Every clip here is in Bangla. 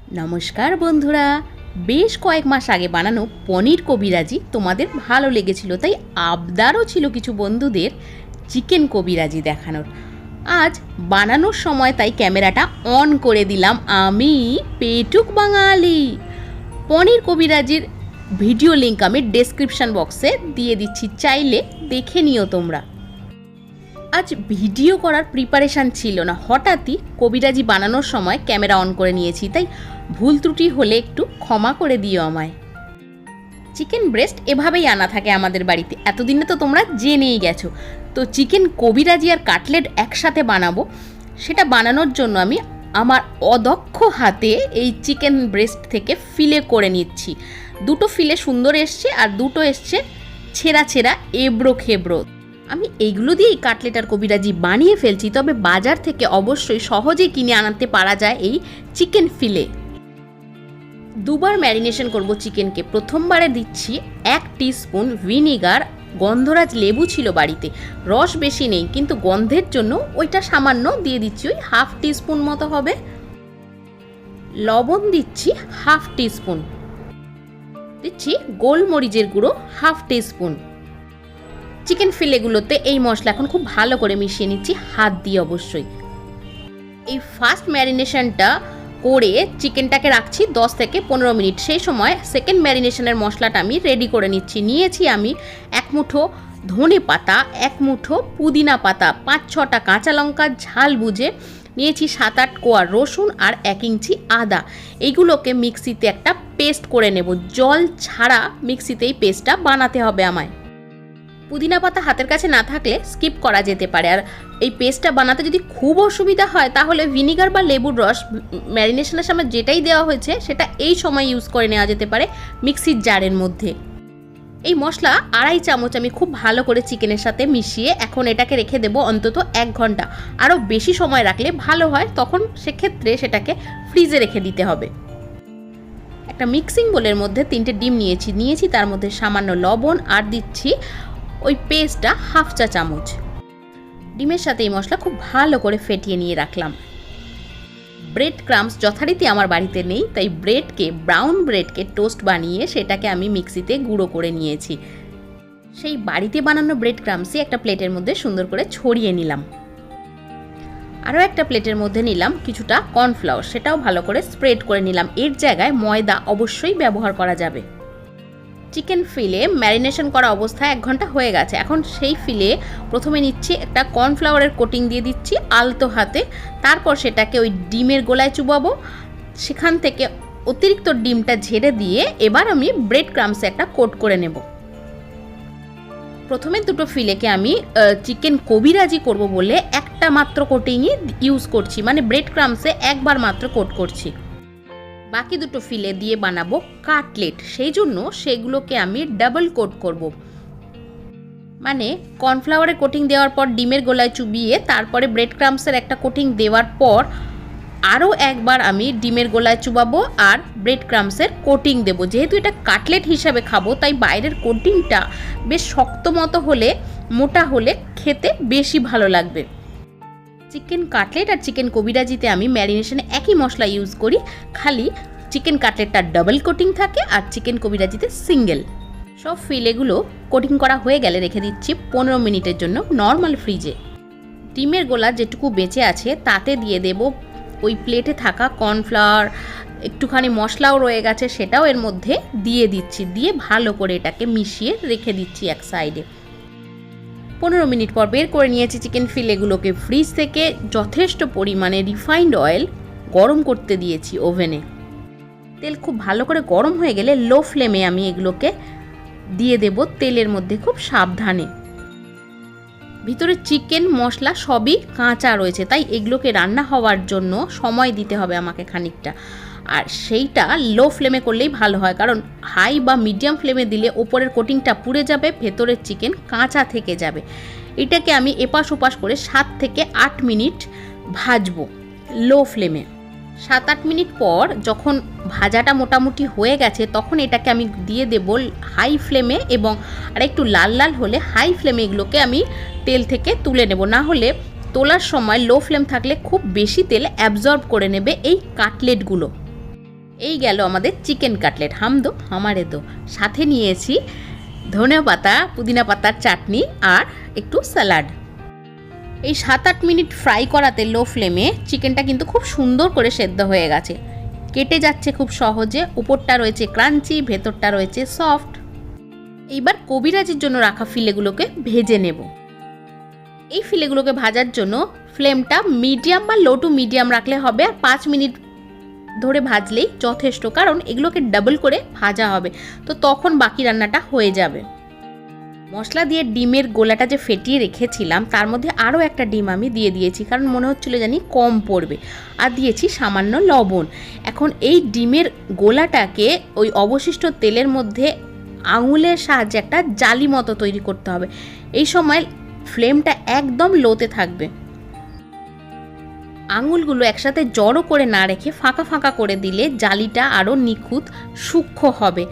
নমস্কার বন্ধুরা, বেশ কয়েক মাস আগে বানানো পনির কবিরাজি তোমাদের ভালো লেগেছিল, তাই আবদারও ছিল কিছু বন্ধুদের চিকেন কবিরাজি দেখানোর। আজ বানানোর সময় তাই ক্যামেরাটা অন করে দিলাম আমি, পেটুক বাঙালি। পনির কবিরাজির ভিডিও লিঙ্ক আমি ডেসক্রিপশন বক্সে দিয়ে দিচ্ছি, চাইলে দেখে নিও তোমরা। আজ ভিডিও করার প্রিপারেশান ছিল না, হঠাৎই কবিরাজি বানানোর সময় ক্যামেরা অন করে নিয়েছি, তাই ভুল ত্রুটি হলে একটু ক্ষমা করে দিও আমায়। চিকেন ব্রেস্ট এভাবেই আনা থাকে আমাদের বাড়িতে, এতদিনে তো তোমরা জেনেই গেছো। তো চিকেন কবিরাজি আর কাটলেট একসাথে বানাবো, সেটা বানানোর জন্য আমি আমার অদক্ষ হাতে এই চিকেন ব্রেস্ট থেকে ফিলে করে নিচ্ছি। দুটো ফিলে সুন্দর এসছে আর দুটো এসছে ছেঁড়া ছেঁড়া, এবড়ো খেবড়ো। আমি এইগুলো দিয়েই কাটলেট আর কবিরাজি বানিয়ে ফেলছি, তবে বাজার থেকে অবশ্যই সহজেই কিনে আনতে পারা যায় এই চিকেন ফিলে। দুবার ম্যারিনেশন করব চিকেনকে। প্রথমবারে দিচ্ছি 1 টিস্পুন ভিনেগার, গন্ধরাজ লেবু ছিল বাড়িতে, রস বেশি নেই কিন্তু গন্ধের জন্য ওইটা সামান্য দিয়ে দিচ্ছি, ওই 1/2 টিস্পুন মতো হবে। লবণ দিচ্ছি 1/2 টিস্পুন, দিচ্ছি গোলমরিচের গুঁড়ো 1/2 টিস্পুন। চিকেন ফিলেগুলোতে এই মশলা এখন খুব ভালো করে মিশিয়ে নিচ্ছি হাত দিয়ে অবশ্যই। এই ফার্স্ট ম্যারিনেশনটা করে চিকেনটাকে রাখছি 10 থেকে 15 মিনিট। সেই সময় সেকেন্ড ম্যারিনেশনের মশলাটা আমি রেডি করে নিয়েছি আমি 1 মুঠো ধনে পাতা, 1 মুঠো পুদিনা পাতা, 5-6টা কাঁচা লঙ্কা ঝাল বুঝে নিয়েছি, 7-8 কোয়া রসুন আর 1 ইঞ্চি আদা। এইগুলোকে মিক্সিতে একটা পেস্ট করে নেব, জল ছাড়া মিক্সিতে এই পেস্টটা বানাতে হবে আমায়। পুদিনা পাতা হাতের কাছে না থাকলে স্কিপ করা যেতে পারে, আর এই পেস্টটা বানাতে যদি খুব অসুবিধা হয় তাহলে ভিনিগার বা লেবুর রস ম্যারিনেশনের সময় যেটাই দেওয়া হয়েছে সেটা এই সময় ইউজ করে নেওয়া যেতে পারে মিক্সির জারের মধ্যে। এই মশলা 2.5 চামচ আমি খুব ভালো করে চিকেনের সাথে মিশিয়ে এখন এটাকে রেখে দেবো অন্তত 1 ঘন্টা। আরও বেশি সময় রাখলে ভালো হয়, তখন সেক্ষেত্রে সেটাকে ফ্রিজে রেখে দিতে হবে। একটা মিক্সিং বোলের মধ্যে 3টে ডিম নিয়েছি, তার মধ্যে সামান্য লবণ আর দিচ্ছি ওই পেস্টটা 1/2 চা চামচ। ডিমের সাথে এই মশলা খুব ভালো করে ফেটিয়ে নিয়ে রাখলাম। ব্রেড ক্রাম্বস যথারীতি আমার বাড়িতে নেই, তাই ব্রাউন ব্রেডকে টোস্ট বানিয়ে সেটাকে আমি মিক্সিতে গুঁড়ো করে নিয়েছি। সেই বাড়িতে বানানো ব্রেড ক্রাম্বসই একটা প্লেটের মধ্যে সুন্দর করে ছড়িয়ে নিলাম। আরও একটা প্লেটের মধ্যে নিলাম কিছুটা কর্নফ্লাওয়ার, সেটাও ভালো করে স্প্রেড করে নিলাম। এর জায়গায় ময়দা অবশ্যই ব্যবহার করা যাবে। চিকেন ফিলে ম্যারিনেশন করা অবস্থায় 1 ঘন্টা হয়ে গেছে। এখন সেই ফিলে প্রথমে নিচ্ছি একটা কর্নফ্লাওয়ারের কোটিং দিয়ে দিচ্ছি আলতো হাতে, তারপর সেটাকে ওই ডিমের গোলায় চুবাবো। সেখান থেকে অতিরিক্ত ডিমটা ঝেড়ে দিয়ে এবার আমি ব্রেড ক্রাম্বসে একটা কোট করে নেব। প্রথমে দুটো ফিলেকে আমি চিকেন কবিরাজি করব বলে একটা মাত্র কোটিংই ইউজ করছি, মানে ব্রেড ক্রাম্বসে একবার মাত্র কোট করছি। বাকি দুটো ফিলে দিয়ে বানাবো কাটলেট, সেই জন্য সেগুলোকে আমি ডাবল কোট করব। মানে কর্নফ্লাওয়ারের কোটিং দেওয়ার পর ডিমের গোলায় চুবিয়ে তারপরে ব্রেড ক্রাম্বসের একটা কোটিং দেওয়ার পর আরও একবার আমি ডিমের গোলায় চুবাবো আর ব্রেড ক্রাম্বসের কোটিং দেবো। যেহেতু এটা কাটলেট হিসাবে খাবো, তাই বাইরের কোটিংটা বেশ শক্ত মতো হলে, মোটা হলে খেতে বেশি ভালো লাগবে। চিকেন কাটলেট আর চিকেন কবিরাজিতে আমি ম্যারিনেশনে একই মশলা ইউজ করি, খালি চিকেন কাটলেটটা ডাবল কোটিং থাকে আর চিকেন কবিরাজিতে সিঙ্গেল। সব ফিলেগুলো কোটিং করা হয়ে গেলে রেখে দিচ্ছি 15 মিনিটের জন্য নর্মাল ফ্রিজে। ডিমের গোলা যেটুকু বেঁচে আছে তাতে দিয়ে দেব ওই প্লেটে থাকা কর্নফ্লাওয়ার, একটুখানি মশলাও রয়ে গেছে সেটাও এর মধ্যে দিয়ে দিচ্ছি, দিয়ে ভালো করে এটাকে মিশিয়ে রেখে দিচ্ছি এক সাইডে। 15 মিনিট পর বের করে নিয়েছি চিকেন ফিলেগুলোকে ফ্রিজ থেকে। যথেষ্ট পরিমাণে রিফাইন্ড অয়েল গরম করতে দিয়েছি ওভেনে। তেল খুব ভালো করে গরম হয়ে গেলে লো ফ্লেমে আমি এগুলোকে দিয়ে দেব তেলের মধ্যে খুব সাবধানে। ভিতরে চিকেন মশলা সবই কাঁচা রয়েছে, তাই এগুলোকে রান্না হওয়ার জন্য সময় দিতে হবে আমাকে খানিকটা, আর সেইটা লো ফ্লেমে করলেই ভালো হয়, কারণ হাই বা মিডিয়াম ফ্লেমে দিলে ওপরের কোটিংটা পুড়ে যাবে, ভেতরের চিকেন কাঁচা থেকে যাবে। এটাকে আমি এপাশ ওপাশ করে 7 থেকে 8 মিনিট ভাজবো লো ফ্লেমে। 7-8 মিনিট পর যখন ভাজাটা মোটামুটি হয়ে গেছে তখন এটাকে আমি দিয়ে দেব হাই ফ্লেমে, এবং আর একটু লাল লাল হলে হাই ফ্লেমে এগুলোকে আমি তেল থেকে তুলে নেব। না হলে তোলার সময় লো ফ্লেম থাকলে খুব বেশি তেল অ্যাবজর্ব করে নেবে এই কাটলেটগুলো। এই গেল আমাদের চিকেন কাটলেট, হাম দো হামারে দো। সাথে নিয়েছি ধনে পাতা, পুদিনা পাতার চাটনি আর একটু স্যালাড। এই 7-8 মিনিট ফ্রাই করাতে লো ফ্লেমে চিকেনটা কিন্তু খুব সুন্দর করে সেদ্ধ হয়ে গেছে, কেটে যাচ্ছে খুব সহজে, উপরটা রয়েছে ক্রাঞ্চি, ভেতরটা রয়েছে সফট। এইবার কবিরাজির জন্য রাখা ফিলেগুলোকে ভেজে নেব। এই ফিলেগুলোকে ভাজার জন্য ফ্লেমটা মিডিয়াম বা লো টু মিডিয়াম রাখলে হবে, আর 5 মিনিট ধরে ভাজলেই যথেষ্ট, কারণ এগুলোকে ডাবল করে ভাজা হবে, তো তখন বাকি রান্নাটা হয়ে যাবে। মশলা দিয়ে ডিমের গোলাটা যে ফেটিয়ে রেখেছিলাম তার মধ্যে আরও একটা ডিম আমি দিয়ে দিয়েছি, কারণ মনে হচ্ছিল জানি কম পড়বে, আর দিয়েছি সামান্য লবণ। এখন এই ডিমের গোলাটাকে ওই অবশিষ্ট তেলের মধ্যে আঙুলের সাহায্যে একটা জালি মতো তৈরি করতে হবে। এই সময় ফ্লেমটা একদম লোতে থাকবে। আঙুলগুলো একসাথে জড়ো করে না রেখে ফাঁকা ফাঁকা করে দিলে জালিটা আরও নিখুঁত সূক্ষ্ম হবে।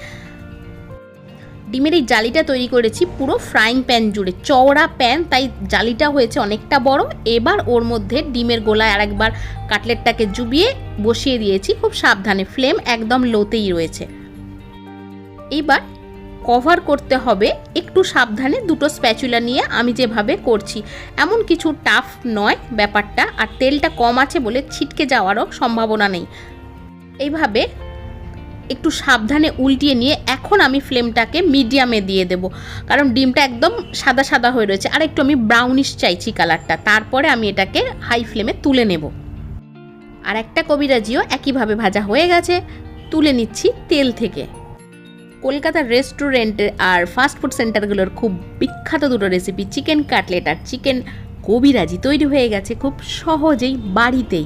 ডিমের এই জালিটা তৈরি করেছি পুরো ফ্রাইং প্যান জুড়ে, চওড়া প্যান, তাই জালিটা হয়েছে অনেকটা বড়। এবার ওর মধ্যে ডিমের গোলায় আরেকবার কাটলেটটাকে জুবিয়ে বসিয়ে দিয়েছি, খুব সাবধানে, ফ্লেম একদম লোতেই রয়েছে। এইবার কভার করতে হবে একটু সাবধানে, দুটো স্প্যাচুলা নিয়ে আমি যেভাবে করছি। এমন কিছু টাফ নয় ব্যাপারটা, আর তেলটা কম আছে বলে ছিটকে যাওয়ারও সম্ভাবনা নেই। এইভাবে একটু সাবধানে উল্টিয়ে নিয়ে এখন আমি ফ্লেমটাকে মিডিয়ামে দিয়ে দেব, কারণ ডিমটা একদম সাদা সাদা হয়ে রয়েছে, আর একটু আমি ব্রাউনিশ চাইছি কালারটা। তারপরে আমি এটাকে হাই ফ্লেমে তুলে নেব। আর একটা কবিরাজিও একইভাবে ভাজা হয়ে গেছে, তুলে নিচ্ছি তেল থেকে। কলকাতার রেস্টুরেন্টের আর ফাস্টফুড সেন্টারগুলোর খুব বিখ্যাত দুটো রেসিপি, চিকেন কাটলেট আর চিকেন কবিরাজি, তৈরি হয়ে গেছে খুব সহজেই বাড়িতেই।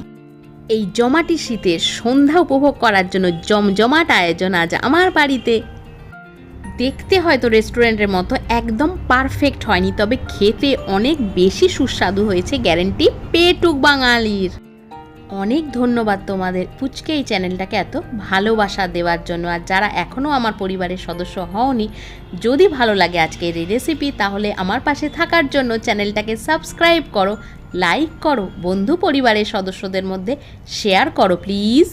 এই জমাটি শীতের সন্ধ্যা উপভোগ করার জন্য জমজমাট আয়োজন আজ আমার বাড়িতে। দেখতে হয়তো রেস্টুরেন্টের মতো একদম পারফেক্ট হয়নি, তবে খেতে অনেক বেশি সুস্বাদু হয়েছে, গ্যারেন্টি পেটুক বাঙালির। অনেক ধন্যবাদ তোমাদের পুচকে এই চ্যানেলটাকে এত ভালোবাসা দেওয়ার জন্য। আর যারা এখনও আমার পরিবারের সদস্য হওনি, যদি ভালো লাগে আজকের এই রেসিপি, তাহলে আমার পাশে থাকার জন্য চ্যানেলটাকে সাবস্ক্রাইব করো, লাইক করো, বন্ধু পরিবারের সদস্যদের মধ্যে শেয়ার করো প্লিজ।